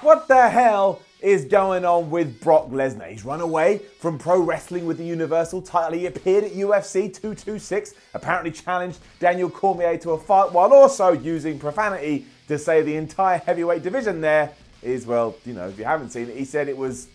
What the hell is going on with Brock Lesnar? He's run away from pro wrestling with the Universal title. He appeared at UFC 226, apparently challenged Daniel Cormier to a fight while also using profanity to say the entire heavyweight division there is, well, you know, if you haven't seen it, he said it was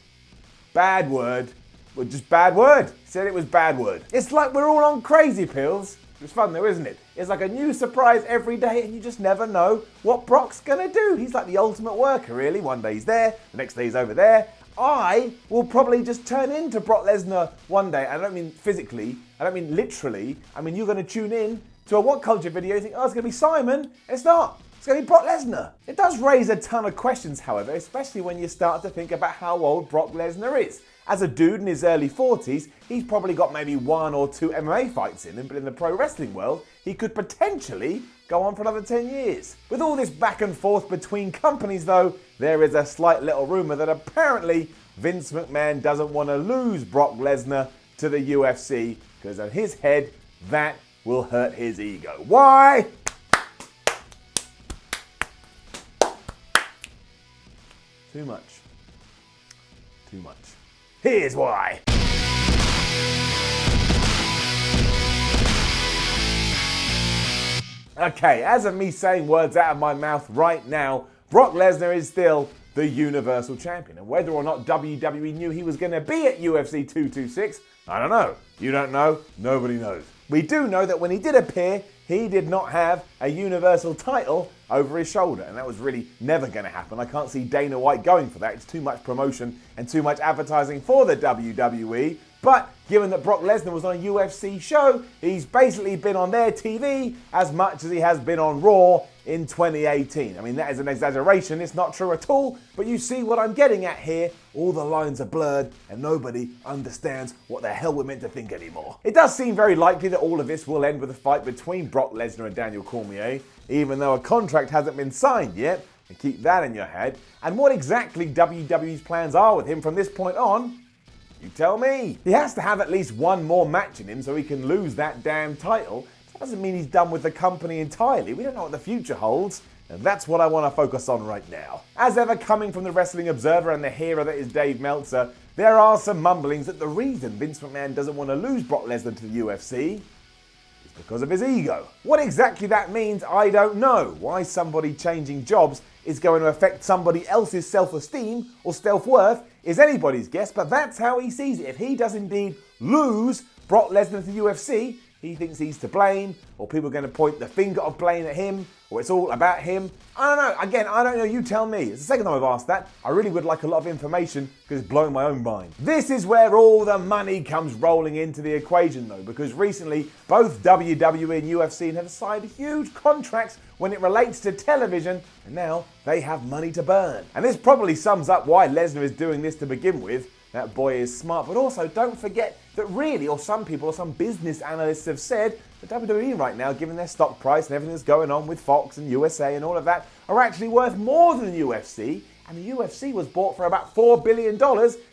bad word. Well, just bad word. He said it was bad word. It's like we're all on crazy pills. It's fun though, isn't it? It's like a new surprise every day and you just never know what Brock's gonna do. He's like the ultimate worker, really. One day he's there, the next day he's over there. I will probably just turn into Brock Lesnar one day. I don't mean physically, I don't mean literally. I mean, you're gonna tune in to a What Culture video and think, oh, it's gonna be Simon. It's not. It's going to be Brock Lesnar. It does raise a ton of questions, however, especially when you start to think about how old Brock Lesnar is. As a dude in his early 40s, he's probably got maybe 1 or 2 MMA fights in him, but in the pro wrestling world, he could potentially go on for another 10 years. With all this back and forth between companies, though, there is a slight little rumour that apparently Vince McMahon doesn't want to lose Brock Lesnar to the UFC, because on his head, that will hurt his ego. Why? Too much. Too much. Here's why. Okay, as of me saying words out of my mouth right now, Brock Lesnar is still the Universal Champion. And whether or not WWE knew he was going to be at UFC 226, I don't know. You don't know, nobody knows. We do know that when he did appear, he did not have a Universal title over his shoulder, and that was really never going to happen. I can't see Dana White going for that. It's too much promotion and too much advertising for the WWE. But given that Brock Lesnar was on a UFC show, he's basically been on their TV as much as he has been on Raw in 2018. I mean, that is an exaggeration. It's not true at all, but you see what I'm getting at here. All the lines are blurred and nobody understands what the hell we're meant to think anymore. It does seem very likely that all of this will end with a fight between Brock Lesnar and Daniel Cormier, even though a contract hasn't been signed yet. And keep that in your head. And what exactly WWE's plans are with him from this point on, you tell me. He has to have at least one more match in him so he can lose that damn title. That doesn't mean he's done with the company entirely. We don't know what the future holds. And that's what I want to focus on right now. As ever, coming from the Wrestling Observer and the hero that is Dave Meltzer, there are some mumblings that the reason Vince McMahon doesn't want to lose Brock Lesnar to the UFC is because of his ego. What exactly that means, I don't know. Why somebody changing jobs is going to affect somebody else's self-esteem or self-worth is anybody's guess, but that's how he sees it. If he does indeed lose Brock Lesnar to the UFC, he thinks he's to blame, or people are going to point the finger of blame at him, or it's all about him. I don't know. Again, I don't know. You tell me. It's the second time I've asked that. I really would like a lot of information because it's blowing my own mind. This is where all the money comes rolling into the equation, though, because recently both WWE and UFC have signed huge contracts when it relates to television, and now they have money to burn. And this probably sums up why Lesnar is doing this to begin with. That boy is smart, but also don't forget that really, or some people, or some business analysts have said that WWE right now, given their stock price and everything that's going on with Fox and USA and all of that, are actually worth more than the UFC. And the UFC was bought for about $4 billion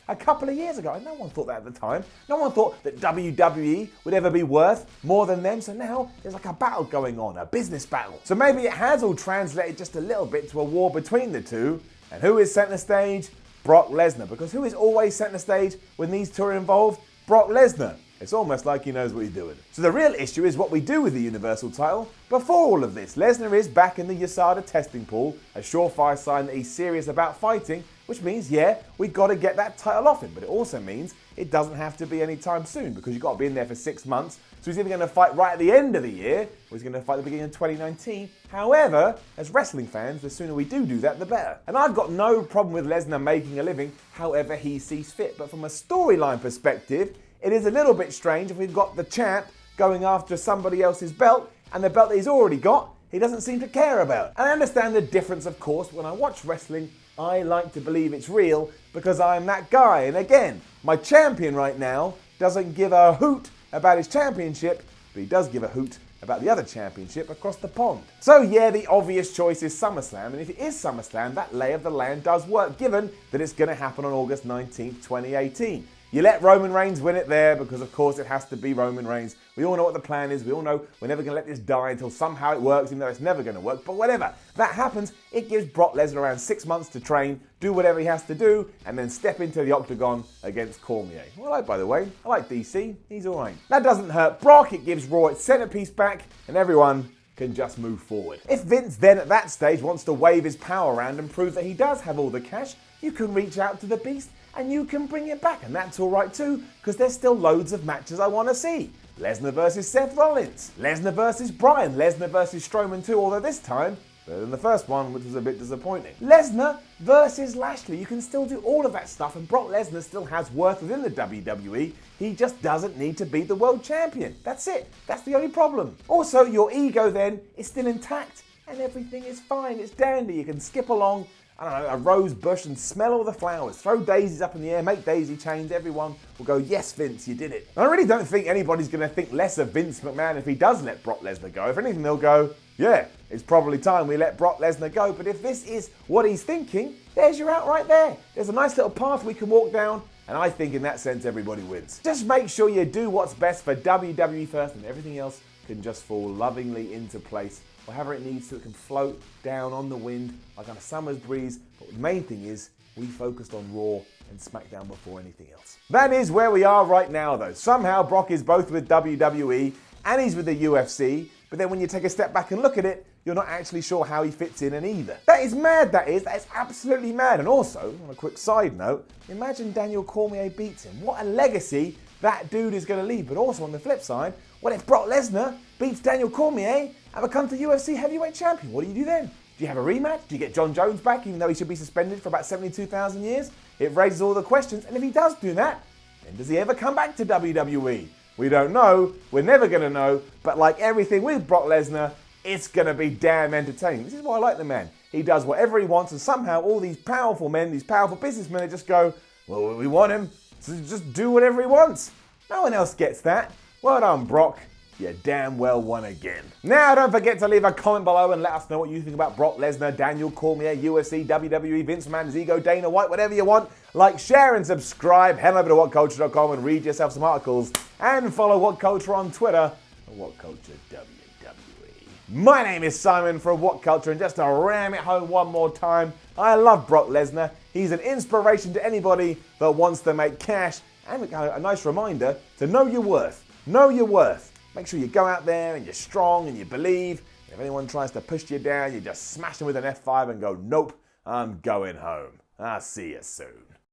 a couple of years ago. And no one thought that at the time. No one thought that WWE would ever be worth more than them. So now there's like a battle going on, a business battle. So maybe it has all translated just a little bit to a war between the two. And who is centre stage? Brock Lesnar. Because who is always centre stage when these two are involved? Brock Lesnar. It's almost like he knows what he's doing. So the real issue is what we do with the Universal title. Before all of this, Lesnar is back in the USADA testing pool, a surefire sign that he's serious about fighting, which means, yeah, we got to get that title off him. But it also means it doesn't have to be anytime soon because you've got to be in there for 6 months. So he's either going to fight right at the end of the year or he's going to fight at the beginning of 2019. However, as wrestling fans, the sooner we do that, the better. And I've got no problem with Lesnar making a living however he sees fit. But from a storyline perspective, it is a little bit strange if we've got the champ going after somebody else's belt and the belt that he's already got, he doesn't seem to care about. And I understand the difference, of course. When I watch wrestling, I like to believe it's real because I'm that guy. And again, my champion right now doesn't give a hoot about his championship, but he does give a hoot about the other championship across the pond. So yeah, the obvious choice is SummerSlam, and if it is SummerSlam, that lay of the land does work, given that it's going to happen on August 19th, 2018. You let Roman Reigns win it there because, of course, it has to be Roman Reigns. We all know what the plan is. We all know we're never going to let this die until somehow it works, even though it's never going to work. But whatever. That happens. It gives Brock Lesnar around 6 months to train, do whatever he has to do, and then step into the octagon against Cormier. Who I like, by the way. I like DC. He's all right. That doesn't hurt Brock. It gives Raw its centerpiece back, and everyone can just move forward. If Vince then at that stage wants to wave his power around and prove that he does have all the cash, you can reach out to the Beast and you can bring it back, and that's all right too, because there's still loads of matches I want to see. Lesnar versus Seth Rollins, Lesnar versus Bryan, Lesnar versus Strowman too, although this time better than the first one, which was a bit disappointing. Lesnar versus Lashley. You can still do all of that stuff, and Brock Lesnar still has worth within the WWE. He just doesn't need to be the world champion. That's it. That's the only problem. Also, your ego then is still intact, and everything is fine. It's dandy. You can skip along, I don't know, a rose bush and smell all the flowers. Throw daisies up in the air, make daisy chains. Everyone will go, yes, Vince, you did it. I really don't think anybody's going to think less of Vince McMahon if he does let Brock Lesnar go. If anything, they'll go, yeah, it's probably time we let Brock Lesnar go. But if this is what he's thinking, there's your out right there. There's a nice little path we can walk down, and I think in that sense, everybody wins. Just make sure you do what's best for WWE first, and everything else can just fall lovingly into place. Whatever it needs to, it can float down on the wind like on a summer's breeze. But the main thing is, we focused on Raw and SmackDown before anything else. That is where we are right now, though. Somehow Brock is both with WWE and he's with the UFC, but then when you take a step back and look at it, you're not actually sure how he fits in either. That is mad, that is. That is absolutely mad. And also, on a quick side note, imagine Daniel Cormier beats him. What a legacy that dude is going to leave. But also on the flip side, what if Brock Lesnar beats Daniel Cormier and becomes the UFC heavyweight champion? What do you do then? Do you have a rematch? Do you get John Jones back, even though he should be suspended for about 72,000 years? It raises all the questions. And if he does do that, then does he ever come back to WWE? We don't know. We're never going to know. But like everything with Brock Lesnar, it's going to be damn entertaining. This is why I like the man. He does whatever he wants, and somehow all these powerful men, these powerful businessmen, they just go, well, we want him, so just do whatever he wants. No one else gets that. Well done, Brock. You damn well won again. Now, don't forget to leave a comment below and let us know what you think about Brock Lesnar, Daniel Cormier, UFC, WWE, Vince McMahon, Ego, Dana White, whatever you want. Like, share, and subscribe. Head over to whatculture.com and read yourself some articles. And follow What Culture on Twitter and What Culture WWE. My name is Simon from What Culture, and just to ram it home one more time, I love Brock Lesnar. He's an inspiration to anybody that wants to make cash, and a nice reminder to know your worth. Know your worth. Make sure you go out there and you're strong and you believe. If anyone tries to push you down, you just smash them with an F5 and go, nope, I'm going home. I'll see you soon.